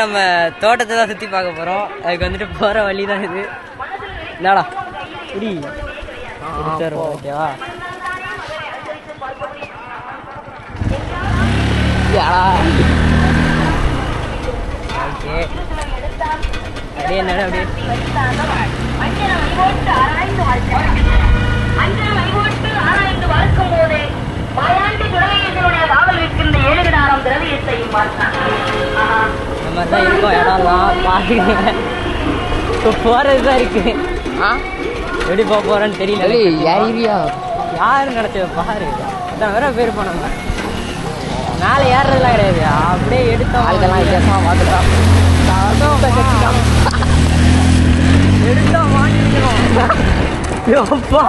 நம்ம தோட்டத்தை தான் சுற்றி பார்க்க போகிறோம். அதுக்கு வந்துட்டு போகிற வழி தான் இது. என்னடா இப்படி ஓகேவா? ஓகே அப்படியே என்னடா அப்படியே இந்த மாதிரி தான் இருக்கும் இடம்லாம். பாருங்க இப்போ போகிறது தான் இருக்கு. எப்படி போக போகிறோன்னு தெரியல. யாரும் நினச்சது பாரு. அதான் வேற பேர் போனோம். மேலே ஏறுறதுலாம் கிடையாது. அப்படியே எடுத்தோம். அதெல்லாம் வித்தியாசமாக பார்த்துட்டோம். எடுத்தோம் வாங்கிக்கிறோம். அப்பா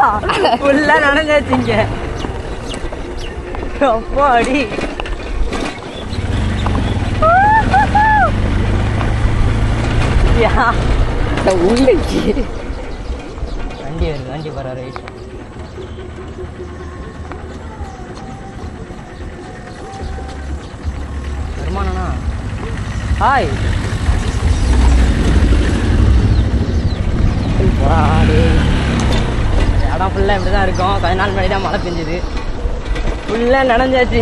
ஃபுல்லாக நனைஞ்சாச்சுங்க. அப்பா அடி உள்ளக்கு வண்டி வருது. வண்டி போகிற ரைட் வருமானண்ணா. ஹாய் இடம் ஃபுல்லாக இப்படி தான் இருக்கும். கொஞ்ச நாள் முன்னாடி தான் மழை பெஞ்சுது. ஃபுல்லாக நனைஞ்சாச்சு.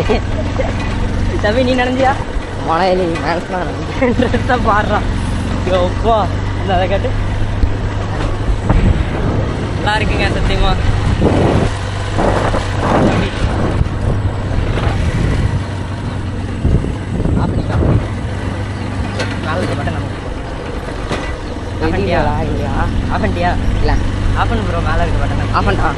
தம்பி நீ நனைஞ்சியா? மழையில ட்ரெஸ்ஸை பாடுறான். அப்பா இந்த அதை கேட்டு நல்லா இருக்குங்க சத்தியமா. நாளைக்கு பட்டன் ஆஃபன்டியா ஆஃபன்டியா இல்லை ஆஃபன் ப்ரோ. மேலே இருக்க பட்டன் ஆஃபன்டா.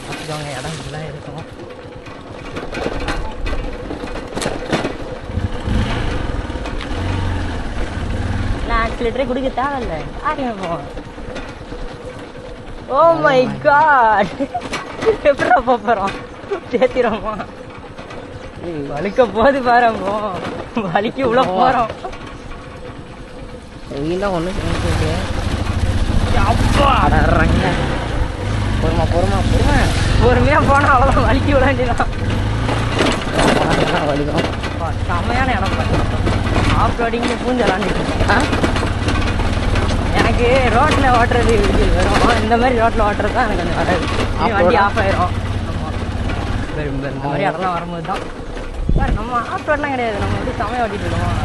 வச்சுக்கோங்க இடம் ஃபுல்லாக இருக்கும். ஆக்சிலேட்டரே குடிக்க தேவையில்லை. ஓ மை காட் எப்படா போகிறோம்? சேர்த்திரோமா? வலிக்க போது பாருங்கோ. வலிக்கு உள்ள போகிறோம். வெயிலாம் ஒன்றும் பொறுமா பொறுமா பொறுமை பொறுமையாக போனால் அவ்வளோதான். வலிக்க விட வேண்டியதான். வலிக்கும். செம்மையான இடம் பார்த்தீங்கன்னா ஆஃப் ரோடிங்கு பூந்து விளாண்டுட்டு. எனக்கு ரோட்டில் ஓட்டுறது வரும். இந்த மாதிரி ரோட்டில் ஓட்டுறது தான் எனக்கு கொஞ்சம் வராது. வண்டி ஆஃப் ஆயிரும். இந்த மாதிரி இடம்லாம் வரும்போது தான் நம்ம ஆஃப் ரோட்லாம் கிடையாது. நம்ம வந்து செம்மையாக ஓட்டிகிட்டு இருக்கோம்.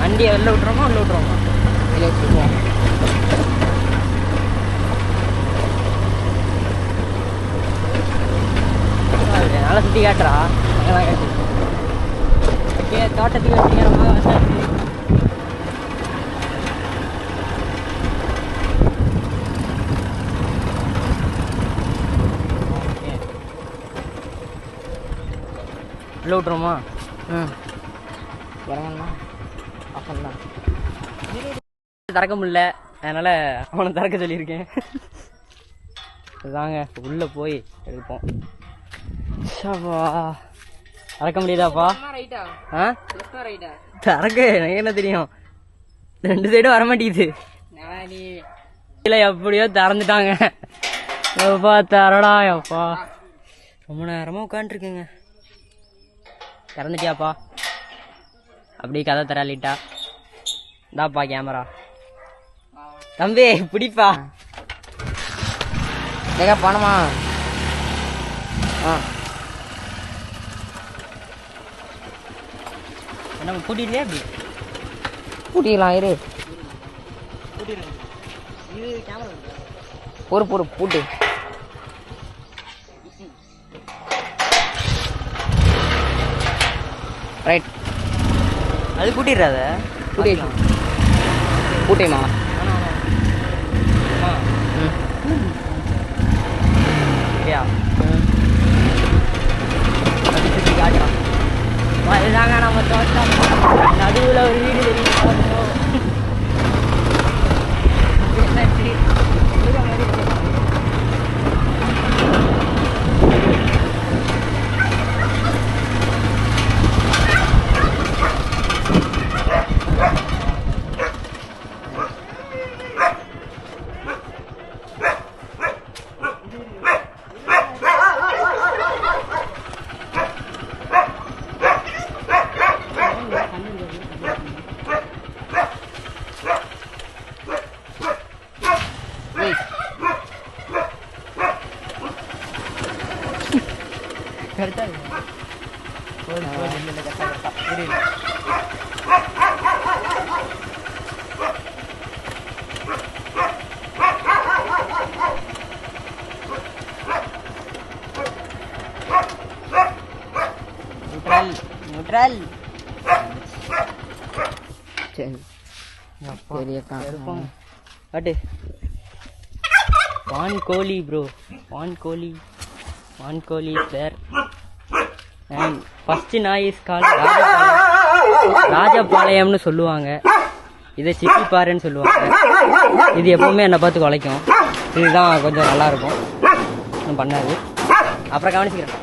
வண்டியை வெளில விட்டுறோமா உள்ள விட்டுருவோமா? வெளியே வச்சுருவோம். நல்லா சுற்றி காட்டுறா. அங்கெல்லாம் காட்டு. ஓகே தோட்டத்துக்கு வச்சுங்க. ரொம்ப வந்தாச்சு. ஓகே உள்ள விட்டுருமா? இறங்கண்ணா அப்பந்தான் திறக்க முடியல. அதனால் அவனை திறக்க சொல்லியிருக்கேன். இதுதாங்க உள்ளே போய் எடுப்போம். திறக்க முடியுதாப்பா? திறக்க எனக்கு என்ன தெரியும். 2 சைடும் வரமாட்டேங்குது. இல்லை எப்படியோ திறந்துட்டாங்க. எப்பா தரடா எப்பா. ரொம்ப நேரமாக உட்காந்துருக்குங்க. திறந்துட்டியாப்பா? அப்படி கதை தராலிட்டா. இந்தாப்பா கேமரா. தம்பி பிடிப்பா. எங்க பணமா? என்ன கூட்டிட்டு அப்படி கூட்டிடலாம். இரு இது கேமரா பொறு பூட்டு. ரைட் அது கூட்டிடுறாத கூட்டிடலாம். கூட்டிமா சரியா? சுற்றி காட்டுறான். இதுதாங்க நம்ம தோட்டம். நடுவில் ஒரு வீடு தெரியும். கரெக்டா நியூட்ரல் சரி இருப்போம் அட்டு வான் கோலி ப்ரோ வான் கோலி சார் அண்ட் ஃபர்ஸ்ட் நாய் இஸ் கால் ராஜபாளையம்னு சொல்லுவாங்க, இதை சிப்பிப்பாருன்னு சொல்லுவாங்க. இது எப்பவுமே என்னை பார்த்து குலைக்கும். இதுதான் கொஞ்சம் நல்லா இருக்கும், ஒன்றும் பண்ணாது. அப்புறம் கவனிச்சுக்கிறேன்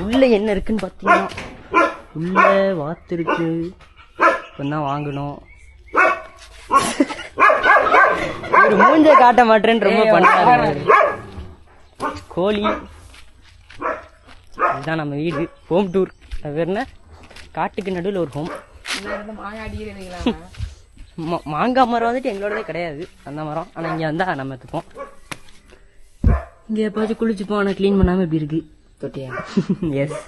உள்ள என்ன இருக்குன்னு பார்த்தீங்கன்னா உள்ள வாத்து இருக்கு, இப்பதான் வாங்கணும். ஒரு மூஞ்ச காட்ட மாட்டேன்னு ரொம்ப பண்ணாரு. கோழி இதுதான் நம்ம வீடு. Home tour. அது வேற என்ன, காட்டுக்கு நடுவில் ஒரு ஹோம். மாங்காய் மரம் வந்துட்டு எங்களோடதே கிடையாது அந்த மரம். ஆனால் இங்கே வந்தால் நம்ம எடுத்துப்போம். இங்கே எப்பாச்சும் குளிச்சுப்போம். ஆனால் க்ளீன் பண்ணாமல் இப்படி இருக்கு தொட்டியா? எஸ்.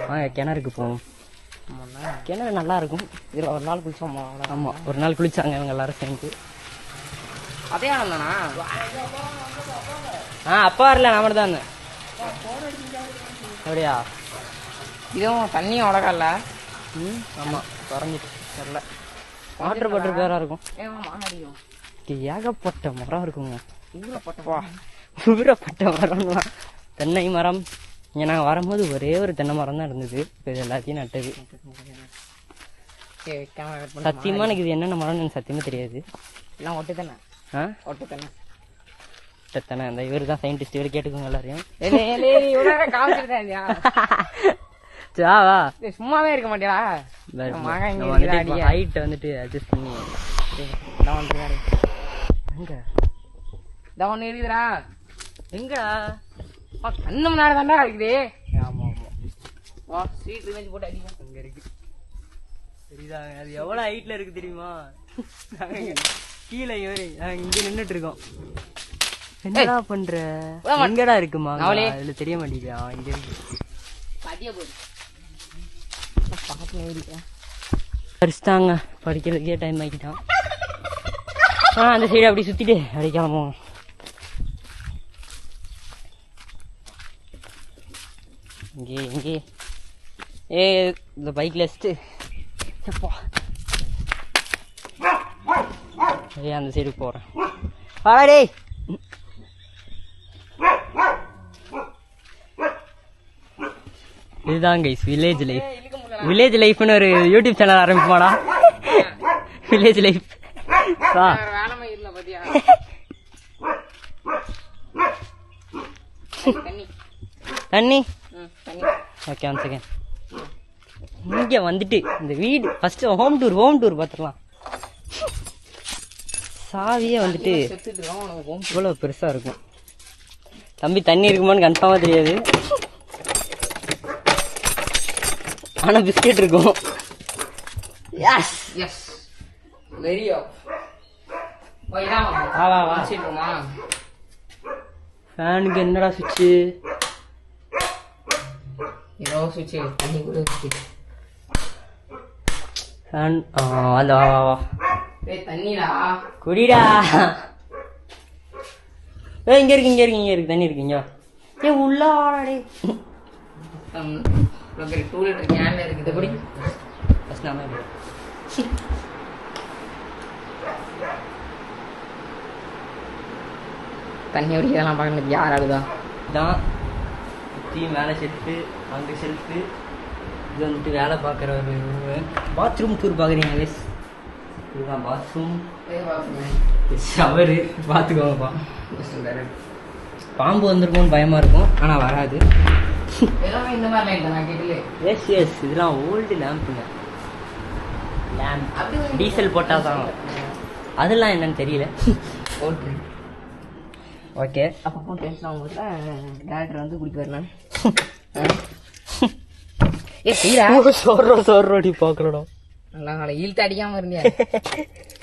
வாங்க கிணறுக்கு போவோம். கிணறு நல்லா இருக்கும். இதில் ஒரு நாள் குளிச்சோம். ஆமாம், ஒரு நாள் குளிச்சாங்க இவங்க எல்லாரும் சேர்ந்து. அதே ஆள் தானா? அப்பா வரல, நான் மட்டும் தான் இருந்தேன். அப்படியா? இதுவும் தண்ணியும் அழகால. ஆமாம், குறைஞ்சிட்டு தெரில. வாட்டர் பாட்டில் பேராக இருக்கும். ஏகப்பட்ட மரம் இருக்குங்க. ஊறப்பட்ட மரம்லாம். தென்னை மரம். இங்கே நாங்கள் வரும்போது ஒரே ஒரு தென்னை மரம் தான் இருந்தது. இது எல்லாத்தையும் நட்டது. சத்தியமாக எனக்கு இது என்னென்ன மரம்னு எனக்கு சத்தியமாக தெரியாது. எல்லாம் ஒட்டு தானே. ஒட்டு தானே. தானே அந்த இவர் தான் சயின்டிஸ்ட். இவர் கேட்டுக்கோங்க எல்லாரையும். சும்மாவே இருக்க மாட்டியா? ஹைட் வந்துட்டு அட்ஜஸ்ட் பண்ணி இருக்குதுடா. எங்கடா? அந்த முன்னாடி தாண்டா இருக்குது. ஆமா ஆமா, ஸ்ட்ரீட் ரிவெஞ்ச் போட்டு அடிக்கும். அங்க இருக்கு தெரியுதா? அது எவ்வளவு ஹைட்ல இருக்கு தெரியுமா? கீழே இங்க நின்னுட்டு இருக்கோம். என்னடா பண்ற? எங்கடா இருக்குமா? அதுல தெரிய மாட்டேங்குதா? இங்க இருக்கு. படிச்சுட்டாங்க, படிக்கிறதுக்கே டைம் ஆகிட்டான். அந்த சைடு அப்படி சுத்திட்டு அப்படி கிளம்புவோம். இங்கே இந்த பைக்ல வச்சுட்டு அந்த சைடு போறேன். வாடா. இதுதான் கைஸ் வில்லேஜ் லைஃப். வில்லேஜ் லைஃப்னு ஒரு யூடியூப் சேனல் ஆரம்பிப்போமாடா? Village life. தண்ணி ஓகே, ஒன் செகண்ட். இங்க வந்துட்டு இந்த வீடு ஃபர்ஸ்ட் ஹோம் டூர் பார்த்துக்கலாம். சாவியே வந்துட்டு இவ்வளவு பெருசா இருக்கும். தம்பி தண்ணி இருக்குமான்னு கன்ஃபார்மா தெரியாது, ஆனா பிஸ்கெட் இருக்கும். S S வெரியோ. ஃபேனுக்கு என்னடா சுவிட்சு? ஏதோ சுவிட்சு தண்ணி கூட ஃபேன். வா வா வா. தண்ணிடா குடிடா. இங்க இருக்கு தண்ணி இருக்கு. இங்க உள்ள வாடே. 2 லிட்டர் கேன்ல இருக்குது. எப்படி ஃபர்ஸ்ட் நாம தண்ணி குடிக்கிறதெல்லாம் பார்க்கறது யார் ஆளுதா? இதான் மேலே ஷெல்ஃபு, அங்கே ஷெல்ஃபு. இது வந்துட்டு வேலை பார்க்குற ஒரு பாத்ரூம் டூர் பார்க்குறீங்க கைஸ். இதுதான் பாத்ரூம். ஷவரு பார்த்துக்கோங்கப்பா. பாம்பு வந்துருக்கும்னு பயமாக இருக்கும், ஆனால் வராது. இந்த மாதிரி லைட் நான் கேட்கல. எஸ் இதெல்லாம் ஓல்டு லேம்புங்க. லேம்ப் டீசல் போட்டால் தான். அதெல்லாம் என்னன்னு தெரியல. ஓகே, அப்போ டென்ஷன் ஆகும்போது டேரக்டர் வந்து குடிக்க வரலாம். சோரோடி பார்க்குறோம். நல்லா நாளை இழுத்து அடிக்காம இருந்தியா?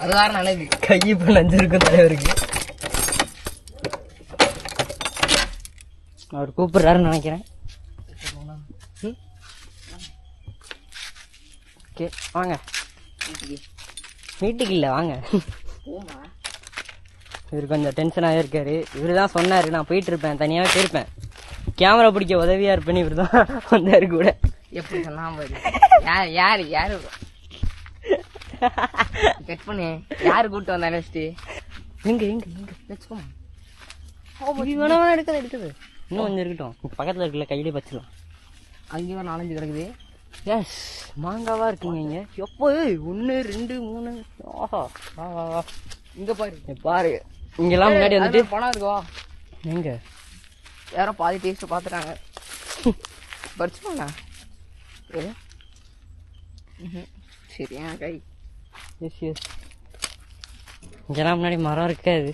அது வேற நல்லது. கை இப்போ நஞ்சிருக்கும் தலைவருக்கு. அவர் கூப்பிடுறாருன்னு நினைக்கிறேன். ஓகே வாங்க. வீட்டுக்கு இல்லை வாங்க. இவர் கொஞ்சம் டென்ஷனாகவே இருக்காரு. இவர் தான் சொன்னார் நான் போயிட்டு இருப்பேன், தனியாகவே போயிருப்பேன், கேமரா பிடிக்க உதவியா இருப்பேன்னு இவர் தான் வந்தாரு கூட. எப்படி சொன்னா யாரு யாரு கட் பண்ணு. யாரு கூப்பிட்டு வந்தா நெக்ஸ்ட் எங்க எங்க எங்க வச்சுக்கோமா எடுக்குது. இன்னும் கொஞ்சம் இருக்கட்டும், பக்கத்தில் இருக்குல்ல கையிலே வச்சிடலாம். அங்கேயும் 4-5 கிடக்குது. எஸ் மாங்காவா இருக்குங்க இங்க. எப்போ 1 2 3 ஆஹா வா வா வா. இங்க பாரு பாரு இங்கெல்லாம் முன்னாடி வந்துட்டு பணம் இருக்கோ எங்க யாரோ பாதி டேஸ்ட் பாத்துட்டாங்க. பறிச்சுக்கோண்ணா சரியா கை. எஸ் எஸ் இங்கெல்லாம் முன்னாடி மரம் இருக்காது.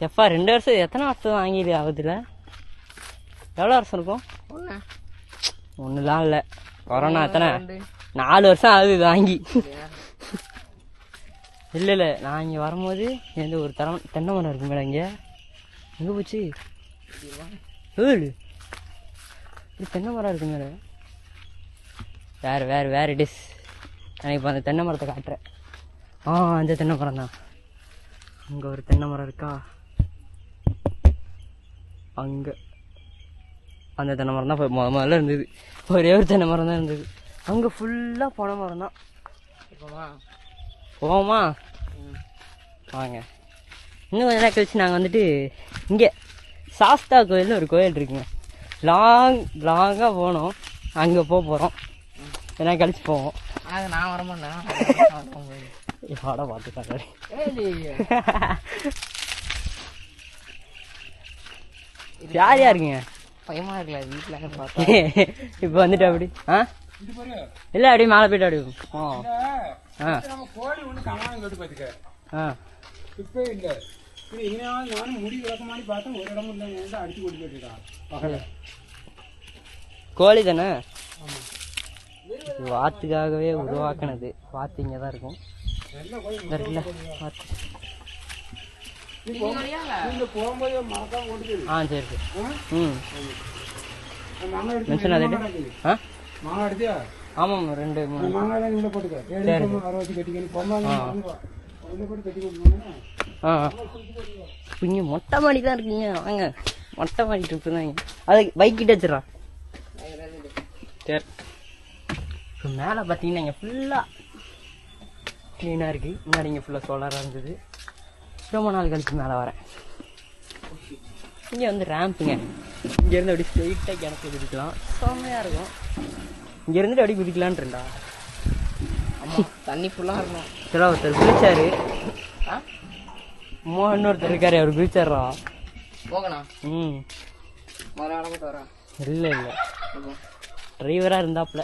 எப்பா 2 வருஷம் எத்தனை வருஷம் வாங்கிடு ஆகுதுல? எவ்வளோ வருஷம் இருக்கும்? ஒன்றுலாம் இல்லை, கொரோனா எத்தனை 4 வருஷம் ஆகுது இது வாங்கி. இல்லை இல்லை நான் இங்கே வரும்போது எந்த ஒரு தென்னை மரம் இருக்கு மேடம். இங்கே எங்கே போச்சு? ஏழு தென்னை மரம் இருக்கு மேடம். வேறு வேறு வேறு டிஸ். எனக்கு இப்போ அந்த தென்னை மரத்தை காட்டுறேன். அந்த தென்னை மரம் தான். அங்கே ஒரு தென்னை மரம் இருக்கா, அங்கே அந்த தென்னை மரம் தான் முதல்ல இருந்தது. ஒரே ஒரு தென்னை மரம் தான் இருந்தது. அங்கே ஃபுல்லாக பனை மரம் தான். போவோமா வாங்க. இன்னும் கொஞ்ச நேரம் கழிச்சு நாங்கள் வந்துட்டு இங்கே சாஸ்தா கோயில்னு ஒரு கோயில் இருக்குங்க. லாங்காக போனோம், அங்கே போகிறோம். என்ன கழிச்சு போவோம். நான் வரமாட்டேன். யாட பார்த்துக்காரு. யார் யாருங்க பயமா இருக்குல்ல வீட்டில் பார்த்தா. இப்போ வந்துட்டு அப்படி இல்லை அப்படியே மேலே போயிட்டு அப்படி கோழி ஒண்ணு கமானம் கேட்டு பாத்துக்க. இப்ப இல்ல நானும் முடி விளக்கமானி பார்த்தேன், ஒரு இடமும் இல்லை, அடிச்சு கொண்டு போயிட்டு கோழி தானே. வாத்துக்காகவே உருவாக்குனது. வாத்து இங்கே தான் இருக்கும். போகும்போது மறக்காம கொண்டு போயிரு. சரி சரி. மென்ஷன் அதே மாங்காய் எடுத்தியா? ஆமாம் 2 3 மாங்காய் தான் இவ்வளோ போட்டுக்க. 60 கட்டிக்கணும். பொம்மை போட்டு கட்டிக்கணும். இங்கே மொட்டை மாடி தான் இருக்குங்க. வாங்க மொட்டை மாடி ட்ரிப்பு தான். அது பைக் கிட்ட வச்சிடறா. சரி இப்போ மேலே பார்த்தீங்கன்னா இங்கே ஃபுல்லாக க்ளீனாக இருக்குது. முன்னாடி இங்கே ஃபுல்லாக சோலாராக இருந்தது. ரொம்ப நாள் கழிச்சு மேலே வரேன். இங்கே வந்து ரேம்புங்க. இங்கேருந்து அப்படி ஸ்ட்ரெயிட்டாக கிணத்துல குதிக்கலாம், செம்மையாக இருக்கும். இங்கேருந்துட்டு அப்படி குதிக்கலான்ட்டு இருந்தா. ஆமாம் தண்ணி ஃபுல்லாக இருக்கும். சில ஒருத்தர் குதிச்சாரு, இன்னொருத்தர் இருக்காரு, அவர் குதிச்சாரா போகணும். முதல்ல வரேன். இல்லை இல்லை டிரைவராக இருந்தாப்புல.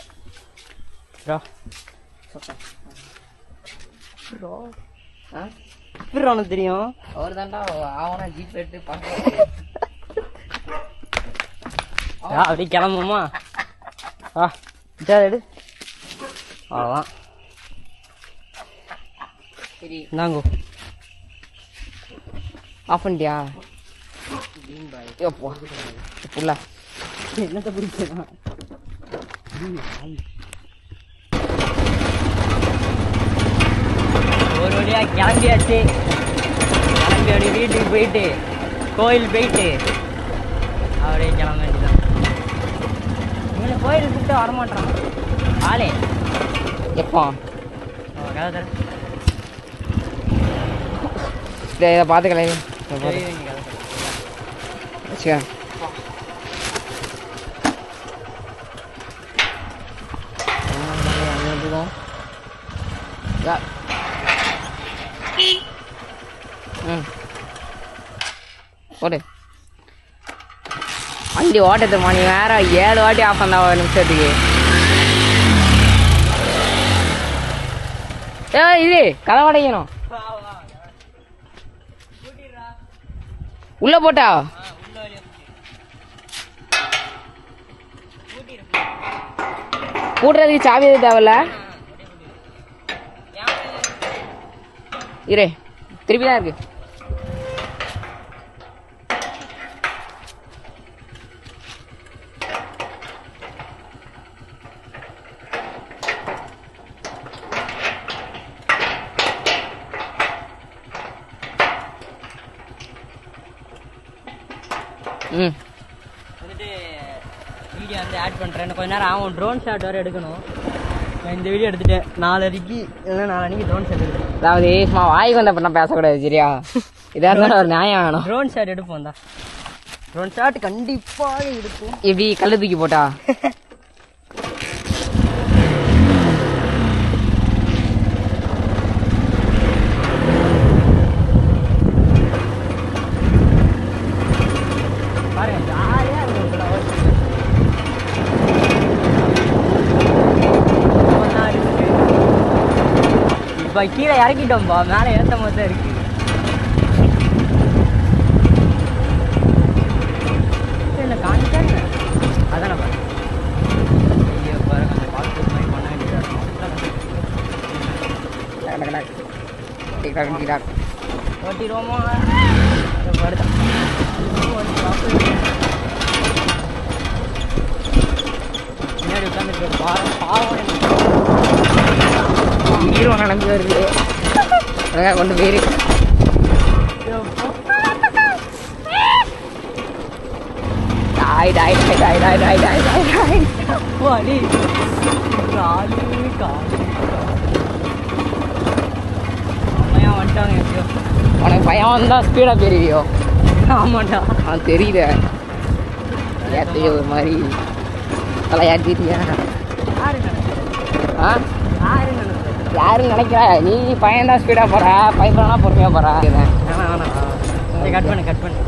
உனக்கு தெரியும் அவர் தான்டா ஆவனா ஜீப் எடுத்து பார்க்க. அப்படி கிளம்புமா? எடு அவ்வளோதான். சரி நாங்கோ ஆஃப் பண்ணிட்டியா? எப்போ புள்ள என்னத்தை பிடிக்கலாம். ஒரு வழியா கிளம்பியாச்சு. கிளம்பி அப்படி வீட்டுக்கு போயிட்டு கோயில் போயிட்டு அப்படியே கிளம்ப வேண்டியதான். இவனை கோயிலுக்கு கூப்பிட்டு வரமாட்டான் ஆளே. எப்போ கதை தர இதை பார்த்துக்கலாம். சரி போடு. வண்டி ஓட்டத்து மணி வேற 7 வாட்டி ஆஃப் பண்ணா ஒரு நிமிஷத்துக்கு. இது கதை உடைக்கணும். உள்ள போட்டா கூட்டுறதுக்கு சாவி எதுவும் தேவையில்ல. இரு திருப்பி தான் இருக்கு. ம் வந்துட்டு வீடியோ வந்து ஆட் பண்ணுறேன். கொஞ்ச நேரம் ஆகும். ட்ரோன் ஷாட் வேறு எடுக்கணும். நான் இந்த வீடியோ எடுத்துட்டேன். 4 இல்லைன்னா 4 ட்ரோன் ஷாட் எடுக்கிறேன். அதாவது சும்மா வாய்க்கு வந்த பண்ண பேசக்கூடாது சரியா? இதாக இருந்தாலும் ஒரு நியாயம் வேணும். ட்ரோன் ஷாட் எடுப்போம் தான். ட்ரோன் ஷாட் கண்டிப்பாக எடுப்போம். எப்படி கல்லு தூக்கி போட்டா? பாருங்க ஜாலியாக இருக்கும். இப்போ கீழே இறக்கிட்டோம்பா, மேலே ஏற்ற மாதிரி தான் இருக்கு. என்ன காணிக்காங்க அதானே பாருங்க. ஐயோ பாருங்க அந்த பாஸ்போர்ட் மாதிரி பண்ண வேண்டியதாக ஓட்டிடுவோமா? படுத்தான் பின்னாடி உட்காந்துட்டு பாவம் ஹீரோ நடந்து வருது. கொண்டு போயிரு. டாய் டாய் டாய் டாய் டாய் டாய் டாய் டாய் டாய். வலி காலு காலு அம்மையா வந்துட்டாங்க எப்படியோ. உனக்கு பயம் வந்தால் ஸ்பீடாக போயிருவியோ? ஆமாண்டா. தெரியல ஏற்றைய ஒரு மாதிரி தலையாட்டியா? யாரு நினைக்கிறேன்? ஆ யாரு நினைக்கிறேன்? யாரும் நினைக்கிறா? நீ பையன் தான் ஸ்பீடாக போகிற, பயப்படனா பொறுமையாக போகிறா. வேணாம் வேணாம். கட் பண்ணு கட் பண்ணு.